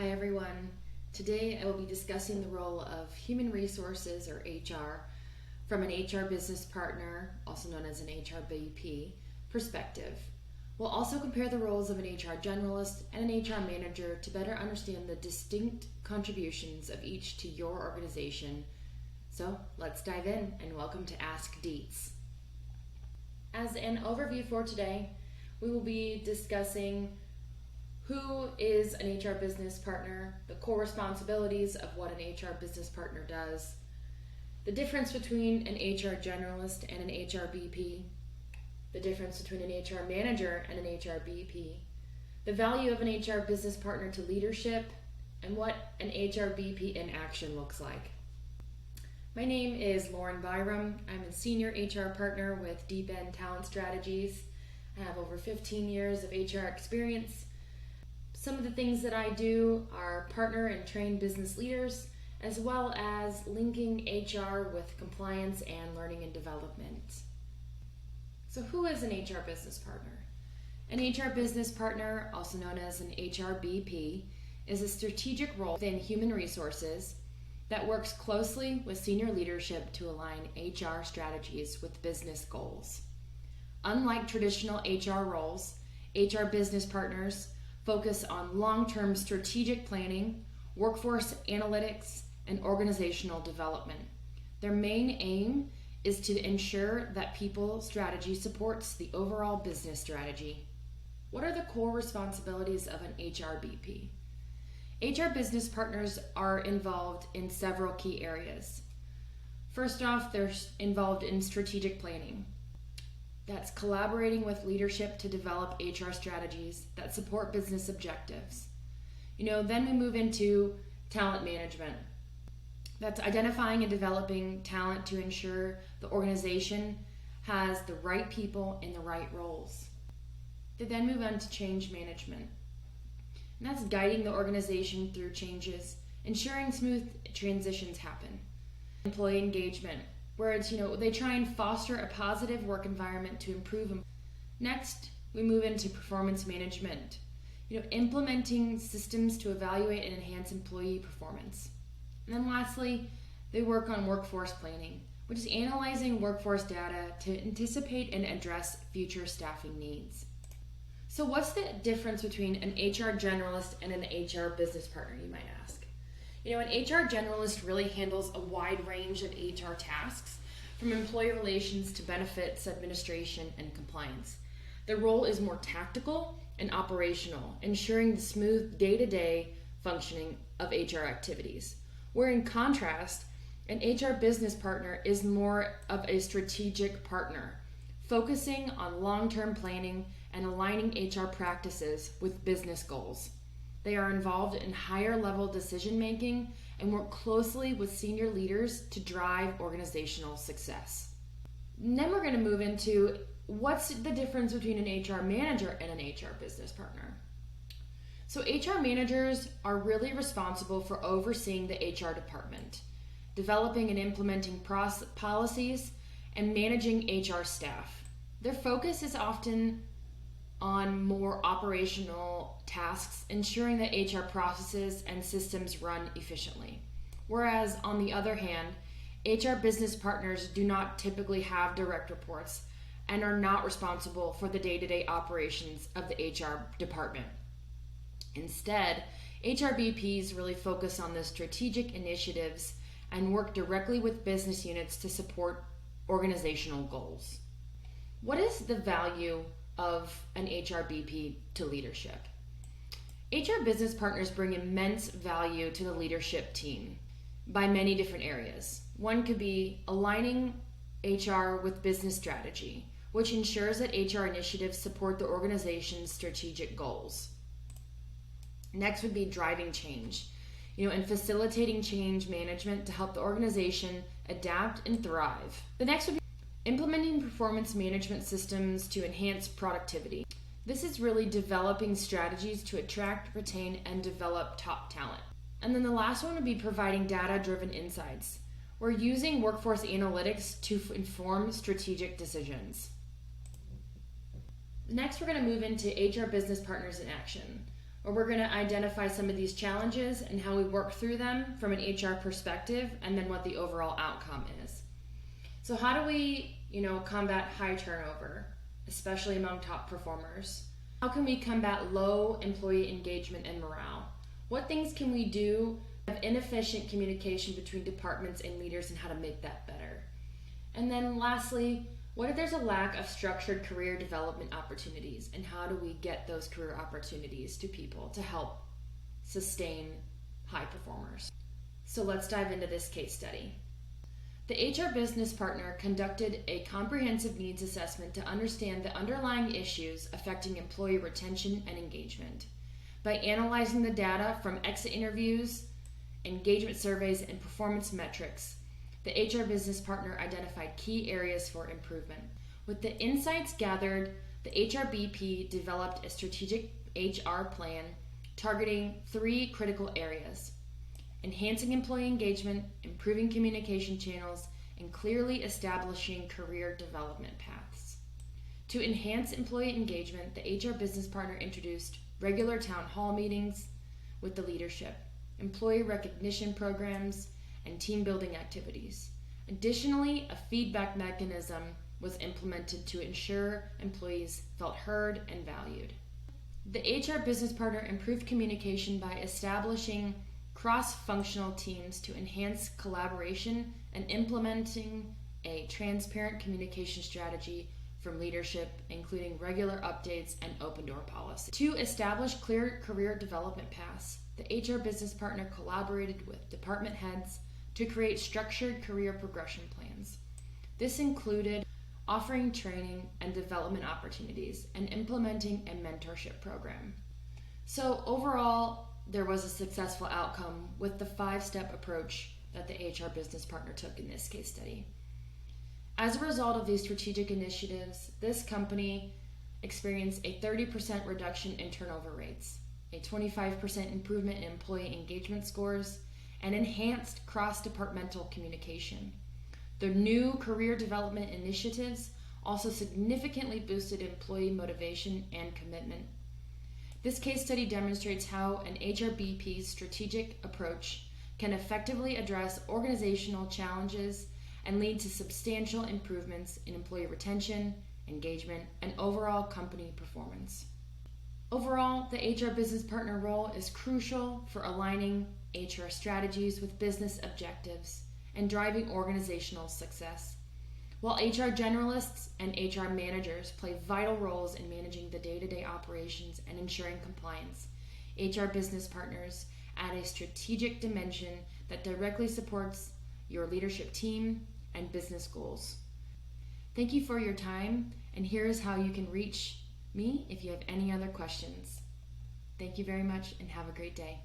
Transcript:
Hi everyone. Today I will be discussing the role of human resources or HR from an HR business partner, also known as an HRBP, perspective. We'll also compare the roles of an HR generalist and an HR manager to better understand the distinct contributions of each to your organization. So let's dive in and welcome to Ask Deets. As an overview for today, we will be discussing who is an HR business partner, the core responsibilities of what an HR business partner does, the difference between an HR generalist and an HRBP, the difference between an HR manager and an HRBP, the value of an HR business partner to leadership, and what an HRBP in action looks like. My name is Lauren Byram. I'm a senior HR partner with Deep End Talent Strategies. I have over 15 years of HR experience. Some of the things that I do are partner and train business leaders, as well as linking HR with compliance and learning and development. So who is an HR business partner? An HR business partner, also known as an HRBP, is a strategic role within human resources that works closely with senior leadership to align HR strategies with business goals. Unlike traditional HR roles, HR business partners focus on long-term strategic planning, workforce analytics, and organizational development. Their main aim is to ensure that people strategy supports the overall business strategy. What are the core responsibilities of an HRBP? HR business partners are involved in several key areas. First off, they're involved in strategic planning. That's collaborating with leadership to develop HR strategies that support business objectives. Then we move into talent management. That's identifying and developing talent to ensure the organization has the right people in the right roles. They then move on to change management. And that's guiding the organization through changes, ensuring smooth transitions happen. Employee engagement, where it's, they try and foster a positive work environment to improve them. Next, we move into performance management, implementing systems to evaluate and enhance employee performance. And then lastly, they work on workforce planning, which is analyzing workforce data to anticipate and address future staffing needs. So what's the difference between an HR generalist and an HR business partner, you might ask? An HR generalist really handles a wide range of HR tasks, from employee relations to benefits administration and compliance. Their role is more tactical and operational, ensuring the smooth day-to-day functioning of HR activities. Where in contrast, an HR business partner is more of a strategic partner, focusing on long-term planning and aligning HR practices with business goals. They are involved in higher level decision making and work closely with senior leaders to drive organizational success. And then we're going to move into what's the difference between an HR manager and an HR business partner. So HR managers are really responsible for overseeing the HR department, developing and implementing policies, and managing HR staff. Their focus is often on more operational tasks, ensuring that HR processes and systems run efficiently. Whereas, on the other hand, HR business partners do not typically have direct reports and are not responsible for the day-to-day operations of the HR department. Instead, HRBPs really focus on the strategic initiatives and work directly with business units to support organizational goals. What is the value of an HRBP to leadership? HR business partners bring immense value to the leadership team by many different areas. One could be aligning HR with business strategy, which ensures that HR initiatives support the organization's strategic goals. Next would be driving change, and facilitating change management to help the organization adapt and thrive. The next would be implementing performance management systems to enhance productivity. This is really developing strategies to attract, retain, and develop top talent. And then the last one would be providing data-driven insights. We're using workforce analytics to inform strategic decisions. Next, we're going to move into HR business partners in action. where we're going to identify some of these challenges and how we work through them from an HR perspective, and then what the overall outcome is. So how do we, combat high turnover, especially among top performers? How can we combat low employee engagement and morale? What things can we do to have inefficient communication between departments and leaders, and how to make that better? And then lastly, what if there's a lack of structured career development opportunities, and how do we get those career opportunities to people to help sustain high performers? So let's dive into this case study. The HR business partner conducted a comprehensive needs assessment to understand the underlying issues affecting employee retention and engagement. By analyzing the data from exit interviews, engagement surveys, and performance metrics, the HR business partner identified key areas for improvement. With the insights gathered, the HRBP developed a strategic HR plan targeting 3 critical areas: enhancing employee engagement, improving communication channels, and clearly establishing career development paths. To enhance employee engagement, the HR business partner introduced regular town hall meetings with the leadership, employee recognition programs, and team building activities. Additionally, a feedback mechanism was implemented to ensure employees felt heard and valued. The HR business partner improved communication by establishing cross-functional teams to enhance collaboration and implementing a transparent communication strategy from leadership, including regular updates and open door policy. To establish clear career development paths, the HR business partner collaborated with department heads to create structured career progression plans. This included offering training and development opportunities and implementing a mentorship program. So overall, there was a successful outcome with the 5-step approach that the HR business partner took in this case study. As a result of these strategic initiatives, this company experienced a 30% reduction in turnover rates, a 25% improvement in employee engagement scores, and enhanced cross-departmental communication. The new career development initiatives also significantly boosted employee motivation and commitment. This case study demonstrates how an HRBP's strategic approach can effectively address organizational challenges and lead to substantial improvements in employee retention, engagement, and overall company performance. Overall, the HR business partner role is crucial for aligning HR strategies with business objectives and driving organizational success. While HR generalists and HR managers play vital roles in managing the day-to-day operations and ensuring compliance, HR business partners add a strategic dimension that directly supports your leadership team and business goals. Thank you for your time, and here is how you can reach me if you have any other questions. Thank you very much, and have a great day.